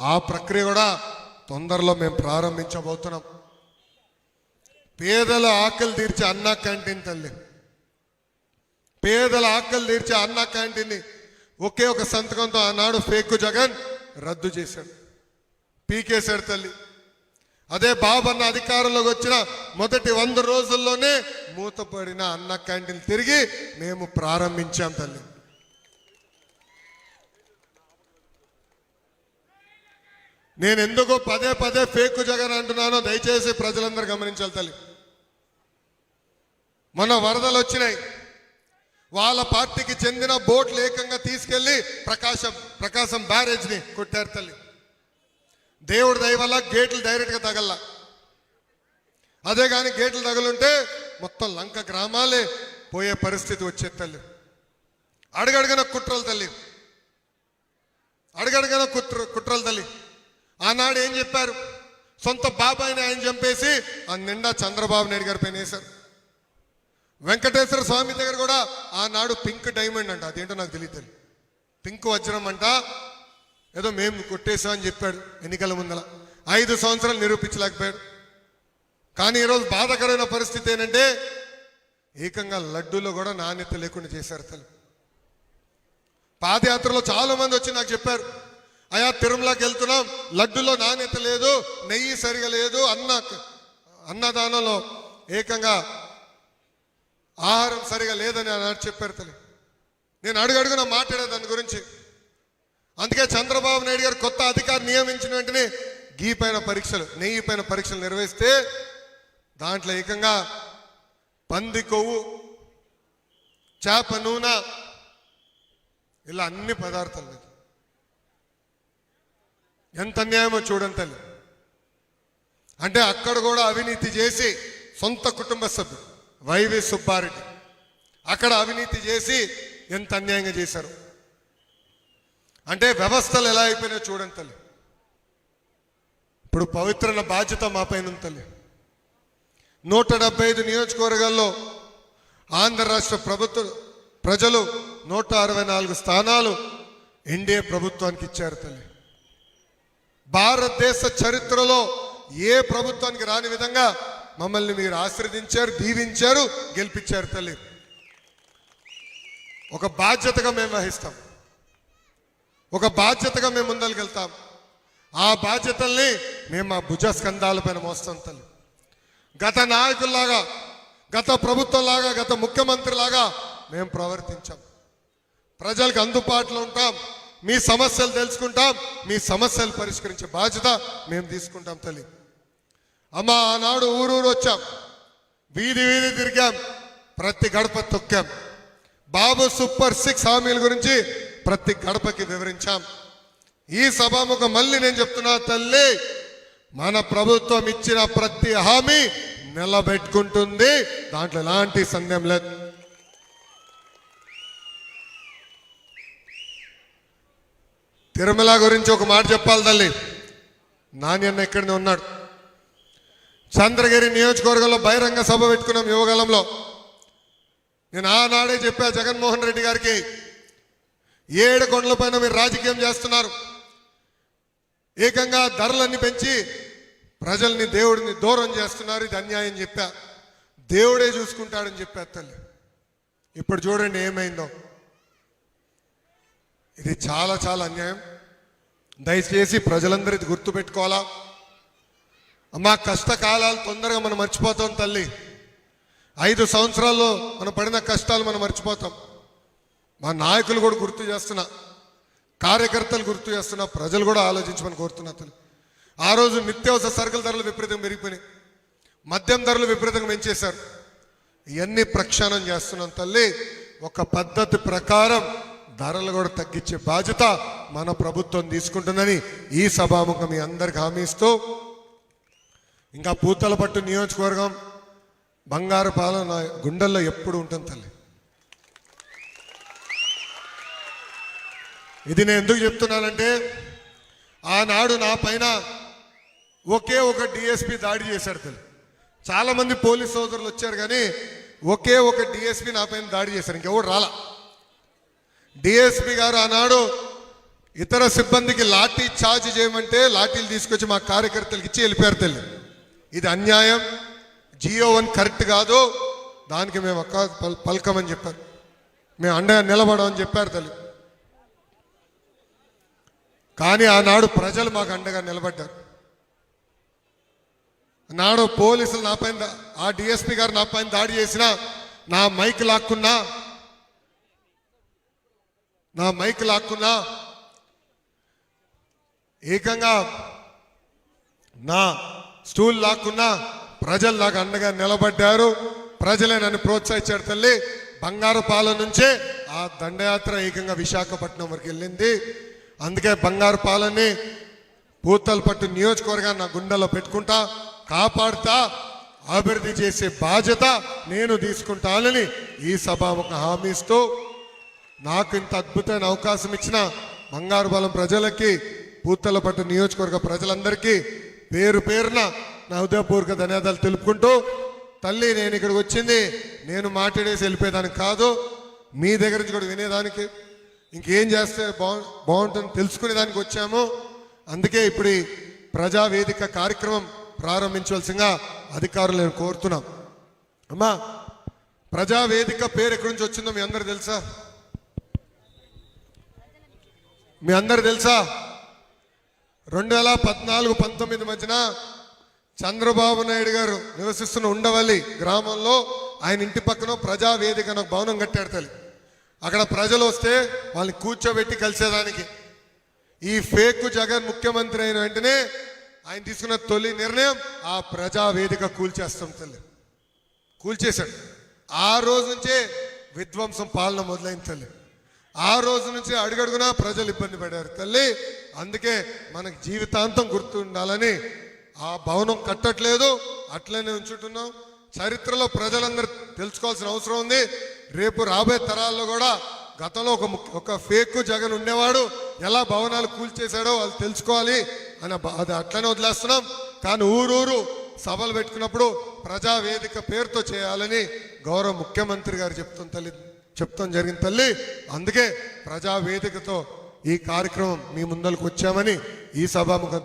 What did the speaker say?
ఆ ప్రక్రియ కూడా తొందరలో మేము ప్రారంభించబోతున్నాం. పేదల ఆకలి తీర్చే అన్న క్యాంటీన్ తల్లి, పేదల ఆకలి తీర్చే అన్న క్యాంటీన్ని ఒకే ఒక సంతకంతో ఆనాడు ఫేక్ జగన్ రద్దు చేశాడు, పీకేశాడు తల్లి. అదే బాబన్న అధికారంలోకి వచ్చిన మొదటి 100 రోజుల్లోనే మూతపడిన అన్న క్యాంటీన్ తిరిగి మేము ప్రారంభించాం తల్లి. నేను ఎందుకో పదే పదే ఫేక్ జగన్ అంటున్నానో దయచేసి ప్రజలందరూ గమనించాలి తల్లి. మొన్న వరదలు వచ్చినాయి, వాళ్ళ పార్టీకి చెందిన బోట్లు ఏకంగా తీసుకెళ్లి ప్రకాశం బ్యారేజ్ని కొట్టారు తల్లి. దేవుడి దయ వల్ల గేట్లు డైరెక్ట్గా తగల్లా. అదే కానీ గేట్లు తగులుంటే మొత్తం లంక గ్రామాలే పోయే పరిస్థితి వచ్చేది తల్లి. అడుగడుగున కుట్రలు తల్లి, అడుగడుగున కుట్రలు తల్లి. ఆనాడు ఏం చెప్పారు? సొంత బాబాయిని ఆయన చంపేసి ఆ నిండా చంద్రబాబు నాయుడు గారి పైన వేశారు. వెంకటేశ్వర స్వామి దగ్గర కూడా ఆనాడు పింక్ డైమండ్ అంట, అదేంటో నాకు తెలియదు, పింక్ వజ్రం అంట, ఏదో మేము కొట్టేసామని చెప్పాడు ఎన్నికల ముందల. 5 సంవత్సరాలు నిరూపించలేకపోయాడు. కానీ ఈరోజు బాధాకరమైన పరిస్థితి ఏంటంటే ఏకంగా లడ్డూలో కూడా నాణ్యత లేకుండా చేశారు తల్లి. పాదయాత్రలో చాలా మంది వచ్చి నాకు చెప్పారు, అయా తిరుమలకి వెళ్తున్నాం, లడ్డులో నాణ్యత లేదు, నెయ్యి సరిగా లేదు, అన్నదానంలో ఏకంగా ఆహారం సరిగా లేదని అన్నాడు చెప్పారు తల్లి. నేను అడుగడుగున మాట్లాడే దాని గురించి. అందుకే చంద్రబాబు నాయుడు గారు కొత్త అధికారి నియమించిన వెంటనే గీ పైన పరీక్షలు, నెయ్యి పైన పరీక్షలు నిర్వహిస్తే దాంట్లో ఏకంగా పంది కొవ్వు, చేప నూనె, ఇలా అన్ని పదార్థాలు. ఎంత అన్యాయమో చూడండి తల్లి. అంటే అక్కడ కూడా అవినీతి చేసి సొంత కుటుంబ సభ్యుడు వైవి సుబ్బారెడ్డి అక్కడ అవినీతి చేసి ఎంత అన్యాయంగా చేశారు. అంటే వ్యవస్థలు ఎలా అయిపోయినాయో చూడండి తల్లి. ఇప్పుడు పవిత్రమైన బాధ్యత మా పైన ఉంది తల్లి. 175 నియోజకవర్గాల్లో ఆంధ్ర రాష్ట్ర ప్రజలు 164 స్థానాలు ఎన్డీఏ ప్రభుత్వానికి ఇచ్చారు తల్లి. భారతదేశ చరిత్రలో ఏ ప్రభుత్వానికి రాని విధంగా మమ్మల్ని మీరు ఆశీర్వదించారు, దీవించారు, గెలిపించారు తల్లి. ఒక బాధ్యతగా మేము వహిస్తాం, ఒక బాధ్యతగా మేము ముందరికెళ్తాం. ఆ బాధ్యతల్ని మేము మా భుజస్కంధాలపైన మోస్తాం తల్లి. గత నాయకుల్లాగా, గత ప్రభుత్వంలాగా, గత ముఖ్యమంత్రిలాగా మేము ప్రవర్తించాం. ప్రజలకు అందుబాటులో ఉంటాం, మీ సమస్యలు తెలుసుకుంటాం, మీ సమస్యలు పరిష్కరించే బాధ్యత మేము తీసుకుంటాం తల్లి. అమ్మ ఆనాడు ఊరూరు వచ్చాం, వీధి వీధి తిరిగాం, ప్రతి గడప తొక్కాం. బాబు సూపర్ 6 హామీల గురించి ప్రతి గడపకి వివరించాం. ఈ సభాముఖం మళ్ళీ నేను చెప్తున్నా తల్లి, మన ప్రభుత్వం ఇచ్చిన ప్రతి హామీ నిలబెట్టుకుంటుంది, దాంట్లో ఎలాంటి సందేహం లేదు. తిరుమల గురించి ఒక మాట చెప్పాలి తల్లి. నాణ్యన్న ఇక్కడనే ఉన్నాడు. చంద్రగిరి నియోజకవర్గంలో బహిరంగ సభ పెట్టుకున్నాం యువగలంలో. నేను ఆనాడే చెప్పా జగన్మోహన్ రెడ్డి గారికి, 7 కొండల పైన మీరు రాజకీయం చేస్తున్నారు, ఏకంగా ధరలన్నీ పెంచి ప్రజల్ని దేవుడిని దూరం చేస్తున్నారు, ఇది అన్యాయం చెప్పా. దేవుడే చూసుకుంటాడని చెప్పా తల్లి. ఇప్పుడు చూడండి ఏమైందో. ఇది చాలా చాలా అన్యాయం. దయచేసి ప్రజలందరూ ఇది గుర్తుపెట్టుకోవాలా. అమ్మా కష్టకాలాలు తొందరగా మనం మర్చిపోతాం తల్లి. 5 సంవత్సరాల్లో మనం పడిన కష్టాలు మనం మర్చిపోతాం. మా నాయకులు కూడా గుర్తు చేస్తున్నా, కార్యకర్తలు గుర్తు చేస్తున్నా, ప్రజలు కూడా ఆలోచించమని కోరుతున్నా తల్లి. ఆ రోజు నిత్యావసర సరుకుల ధరలు విపరీతంగా పెరిగిపోయినాయి, మద్యం ధరలు విపరీతంగా పెంచేశారు. ఇవన్నీ ప్రక్షాళన చేస్తున్నాం తల్లి. ఒక పద్ధతి ప్రకారం ధరలు కూడా తగ్గించే బాధ్యత మన ప్రభుత్వం తీసుకుంటుందని ఈ సభాముఖం మీ అందరికి హామీ ఇస్తూ, ఇంకా పూతలపట్టు నియోజకవర్గం బంగారు పాలన గుండెల్లో ఎప్పుడు ఉంటుంది తల్లి. ఇది నేను ఎందుకు చెప్తున్నానంటే, ఆనాడు నా పైన ఒకే ఒక డిఎస్పీ దాడి చేశాడు తల్లి. చాలామంది పోలీస్ సోదరులు వచ్చారు, కానీ ఒకే ఒక డిఎస్పీ నా పైన దాడి చేశారు, ఇంకెవరు రాలా. డిఎస్పీ గారు ఆనాడు ఇతర సిబ్బందికి లాఠీ చార్జ్ చేయమంటే లాఠీలు తీసుకొచ్చి మా కార్యకర్తలకు ఇచ్చి వెళ్ళిపోయారు తల్లి. ఇది అన్యాయం. GO1 కరెక్ట్ కాదు, దానికి మేము పలకమని చెప్పారు. మేము అండగా నిలబడమని చెప్పారు తల్లి. కానీ ఆనాడు ప్రజలు మాకు అండగా నిలబడ్డారు. నాడు పోలీసులు నా పైన, ఆ DSP గారు నా పైన దాడి చేసినా, నా మైక్ లాక్కున్నా ఏకంగా నా స్టూల్ లాక్కున్నా ప్రజలు నాకు అండగా నిలబడ్డారు. ప్రజలే నన్ను ప్రోత్సహించారు తల్లి. బంగారుపాలెం నుంచే ఆ దండయాత్ర ఏకంగా విశాఖపట్నం వరకు వెళ్ళింది. అందుకే బంగారుపాలెంని పూతలపట్టు నియోజకవర్గాన్ని నా గుండెలో పెట్టుకుంటా, కాపాడుతా, అభివృద్ధి చేసే బాధ్యత నేను తీసుకుంటానని ఈ సభాముఖ హామీ ఇస్తూ, నాకు ఇంత అద్భుతమైన అవకాశం ఇచ్చిన బంగారుపాలెం ప్రజలకి, పూతలపట్టు నియోజకవర్గ ప్రజలందరికీ పేరు పేరున నా హృదయపూర్వక ధన్యవాదాలు తెలుపుకుంటూ, తల్లి నేను ఇక్కడికి వచ్చింది నేను మాట్లాడేసి వెళ్ళిపోయేదానికి కాదు, మీ దగ్గర నుంచి కూడా వినేదానికి, ఇంకేం చేస్తే బాగుంటుంది తెలుసుకునేదానికి వచ్చాము. అందుకే ఇప్పుడు ఈ ప్రజావేదిక కార్యక్రమం ప్రారంభించవలసిందిగా అధికారులు నేను కోరుతున్నాం. అమ్మా, ప్రజావేదిక పేరు ఎక్కడి నుంచి వచ్చిందో మీ అందరు తెలుసా? మీ అందరు తెలుసా? 2014-19 మధ్యన చంద్రబాబు నాయుడు గారు నివసిస్తున్న ఉండవల్లి గ్రామంలో ఆయన ఇంటి పక్కన ప్రజావేదిక ఒక భవనం కట్టాడు తల్లి. అక్కడ ప్రజలు వస్తే వాళ్ళని కూర్చోబెట్టి కలిసేదానికి. ఈ ఫేక్ జగన్ ముఖ్యమంత్రి అయిన వెంటనే ఆయన తీసుకున్న తొలి నిర్ణయం ఆ ప్రజావేదిక కూల్చేస్తాం తల్లి. కూల్చేశాడు. ఆ రోజు నుంచే విధ్వంసం పాలన మొదలైంది తల్లి. ఆ రోజు నుంచి అడుగడుగునా ప్రజలు ఇబ్బంది పడారు తల్లి. అందుకే మనకు జీవితాంతం గుర్తు ఉండాలని ఆ భవనం కట్టట్లేదు, అట్లనే ఉంచుతున్నాం. చరిత్రలో ప్రజలందరూ తెలుసుకోవాల్సిన అవసరం ఉంది. రేపు రాబోయే తరాల్లో కూడా గతంలో ఒక ఫేక్ జగన్ ఉండేవాడు, ఎలా భవనాలు కూల్చేశాడో వాళ్ళు తెలుసుకోవాలి అని అది అట్లనే వదిలేస్తున్నాం. కానీ ఊరూరు సభలు పెట్టుకున్నప్పుడు ప్రజావేదిక పేరుతో చేయాలని గౌరవ ముఖ్యమంత్రి గారు చెప్తాం జరిగింది తల్లి. అందుకే ప్రజావేదికతో ఈ కార్యక్రమం మీ ముందరకు వచ్చామని ఈ సభాముఖం